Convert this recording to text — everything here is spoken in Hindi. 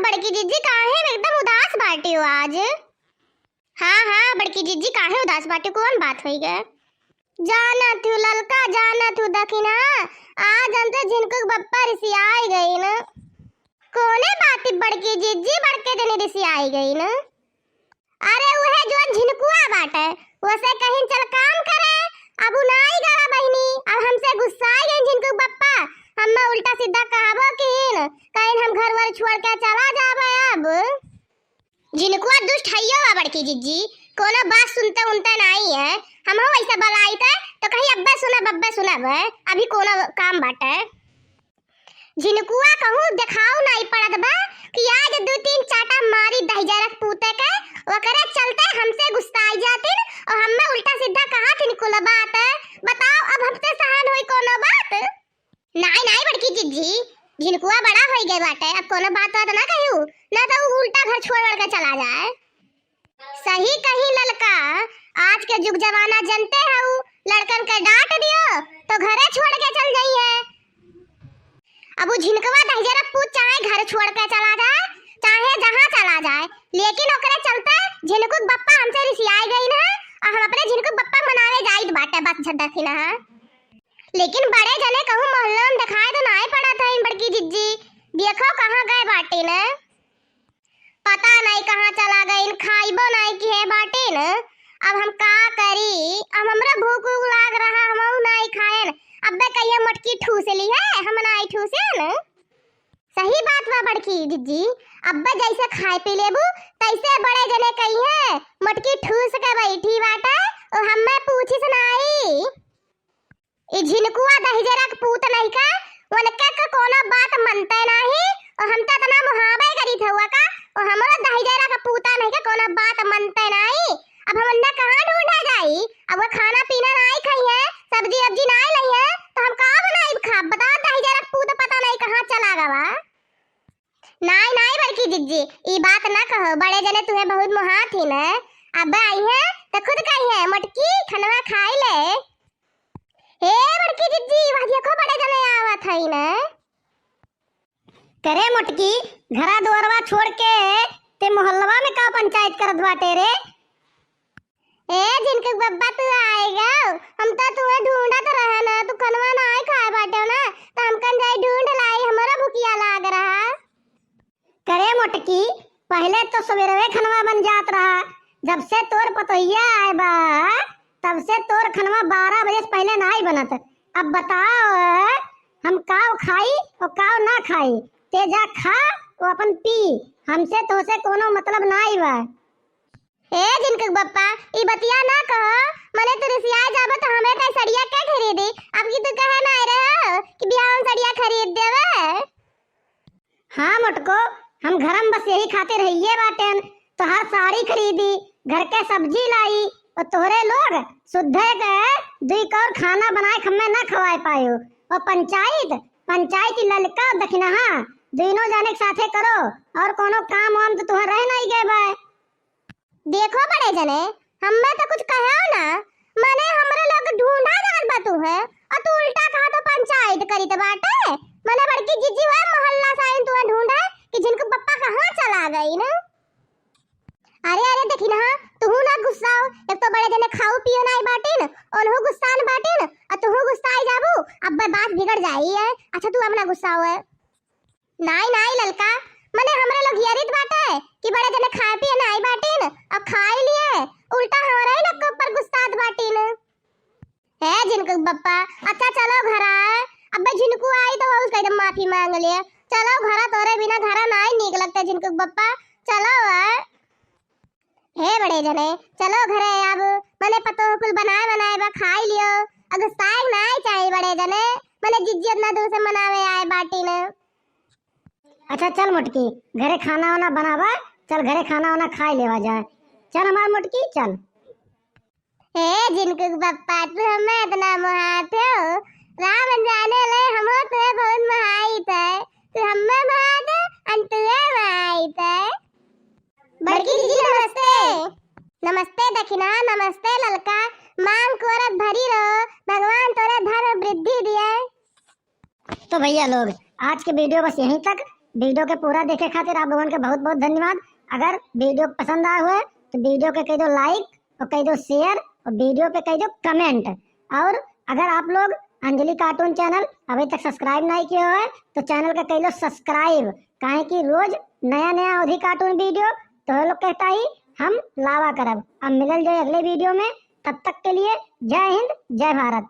बड़की जीजी काहे एकदम उदास बाटी हो आज? हाँ बड़की जीजी काहे उदास बाटी, कौन बात हुई गए? जाना तू ललका, जाना तू दखिना, आज अंत झिनकुक बप्पा रिसी आई गई न। कोने बाती बड़की जीजी बड़के दिन रिसी आई गई न? अरे वह जो झिनकुआ बाटे वैसे कहीं चल काम करे, अब उनाई गया बहनी, अब हमसे गुस्सा आ गई झिनकुक बप्पा, हम उल्टा सीधा कहाबो कि कहीं हम घर वर छोड़ के चला जाबे। अब झिनकुआ दुष्ट हइयो बा बड़की जीजी, कोनो बात सुनते उनते नहीं है, हम हो ऐसा बलाई थे तो कहीं अब्बे सुनब अभी कोनो काम बाटे। झिनकुआ कहूं दिखाऊ नहीं पड़त बा कि आज दो तीन चाटा मारी दहिजरक पूते के वकरे चलते हमसे गुस्साई जातिन और हमें उल्टा सीधा कहा थिन कुल बात। बताओ अब हमसे सहन होई कोनो बात? नहीं बड़की जीजी, झिनकुआ बड़ा हो गए बाटे, अब कोनो बात ना कहूं ना तो उल्टा घर छोड़ के चला जाए। सही कहीं ललका, आज के जुग जमाना जनते हो, लड़कन के डांट दियो तो घरे छोड़ के चल जाई है। अब वो झिनकुआ दहिजरा पूछ चाहे घर छोड़ के चला जाए चाहे जहां चला जाए, लेकिन ओकरे चलते झिनकुक बप्पा हमसे रिसियाई गई ना और हम अपने झिनकुक बप्पा मनावे जाइत बाटे बस झड्डा ना। लेकिन बड़े जने कहूं मोहल्ला में दिखाए तो नहीं पड़ा था इन बड़की जिज्जी, देखो कहां गए बाटे न, पता नहीं कहां चला गए, खाइबो नहीं कि है बाटे न। अब हम का करी, अब हमरा भूख लाग रहा, हम नहीं खाएन, अब्बे कहिए मटकी ठूस ली है, हम नहीं ठूसे न। सही बात बा बड़की जिज्जी, अब्बे जैसे खाए पी लेबू तैसे बड़े जने कहिए मटकी ठूस के बैठी बाटे और हमें पूछी सुनाई। ई झिनकुआ दहिजरा के पूत नहीं का, उनके का कोनो बात मनते नहीं और हम त तना मुहाबे करी थवा का और हमरा दहिजरा का पूता नहीं का कोनो बात मनते नहीं। अब हम अन्ना कहां ढूंढा जाई, अब वो खाना पीना नहीं खाई है, सब्जी अब्जी नहीं लाई है तो हम का बनाई खा, बता दहिजरा का पूत पता नहीं कहां चला गवा। नहीं बड़की जिज्जी, ई बात ना कहो, बड़े जने तुम्हें बहुत मुहात ही न, अब आई है तो खुद कही है मटकी खनवा खाई ले। हे बड़की जिज्जी, वादिया को बड़े जने आवत हई न। करे मटकी, घरा दुआरवा छोड़ के ते मोहल्लवा में का पंचायत करत बाटे रे? ए जिनके बब्बा तू आएगा, हम तो तुम्हें ढूंढत रहे ना, तू खनवा ना आई खाए बाटे ना तो हम कन जाई ढूंढ लाई, हमारा भूखिया लाग रहा। करे मटकी, पहले तो सवेरे खनवा बन जात रहा, जब से तोर पतोहिया आए बा तब से तोर खनवा 12 बजे से पहले नहीं बनत। अब बताओ हम काव खाई और काव ना खाई, ते जा खा वो अपन पी, हमसे तो से कोनो मतलब नहीं बा। ए जिनके बप्पा, ई बतिया ना कहो, मने तो रिसिया जाबे तो हमें कई सड़िया के खरीदी, अब की तू कहे ना रहे कि बियाह में सड़िया खरीद देवे। हाँ मटको, हम घरम बस यही खाते रहिए बाटेन, तो हर साड़ी खरीदी, घर के सब्जी लाई और तोहरे लोग शुद्ध के दुई कौर खाना बनाए खम्मे ना खवाए पायो। और पंचायत ललका दखिनहा दोनों जाने के साथे करो और कोनो काम वाम तो तुहर रह नहीं गए बा। देखो बड़े जने, हमें तो कुछ कहो ना, मने हमरे लोग ढूंढा जान बा तू है और तू उल्टा कहा तो पंचायत करी तो बाटे। मने बड़की जिज्जी है मोहल्ला साइन तू ढूंढे कि जिनको पप्पा कहां चला गई ना। अरे देखी ना, तू ना गुस्साओ, एक तो बड़े जने खाओ पियो नहीं बाटिन ओनहु गुस्सान बाटिन और तू गुस्साई जाबू, अब बात बिगड़ जाई है। अच्छा तू अब ना गुस्साओ है। नहीं ललका, मने हमरे लोग यारित बाटे कि बड़े जने खाए पिए नहीं बाटिन और खाई लिए उल्टा हमारे ही लोग के ऊपर गुस्सात बाटिन है जिनको बप्पा। अच्छा चलो घर आए, अब झिनकू आई तो उसका एकदम माफी मांग लिया, चलो घरा तोरे बिना घरा नहीं नीक लगता जिनको बप्पा, चलो हे बड़े जने चलो घरे, अब मने पतो कुल बनाए बा खाई लियो, अगर साग नहीं चाहिए बड़े जने, मने जिज्जी इतना दूर से मनावे आए बाटी ने। अच्छा चल मुटकी, घरे खाना वाना बनावा, चल घरे खाना वाना खाई लेवा जाए, चल हमार मुटकी चल। हे जिनको बप्पा, तू हमें इतना मुहाते हो, राम जाने ले हम तो बहुत मुहाइत है, तू हमें मुहाते अंतुए मुहाइत है। बड़की जी नमस्ते दखिना, नमस्ते ललका, मांग कोरत भरी रहो, भगवान तोरे धर्म वृद्धि दिए। तो भैया लोग आज के वीडियो बस यहीं तक, वीडियो के पूरा देखे खातिर आप लोगन के बहुत बहुत धन्यवाद। अगर वीडियो पसंद आया हुआ तो वीडियो के कह दो लाइक और कह दो शेयर और वीडियो पे कह दो कमेंट। और अगर आप लोग अंजलि कार्टून चैनल अभी तक सब्सक्राइब नहीं किए हो तो चैनल का कह लो सब्सक्राइब, काहे कि रोज नया नया अवधि कार्टून वीडियो तो लोग कहता ही हम लावा करब। अब मिलल जाए अगले वीडियो में, तब तक के लिए जय हिंद जय भारत।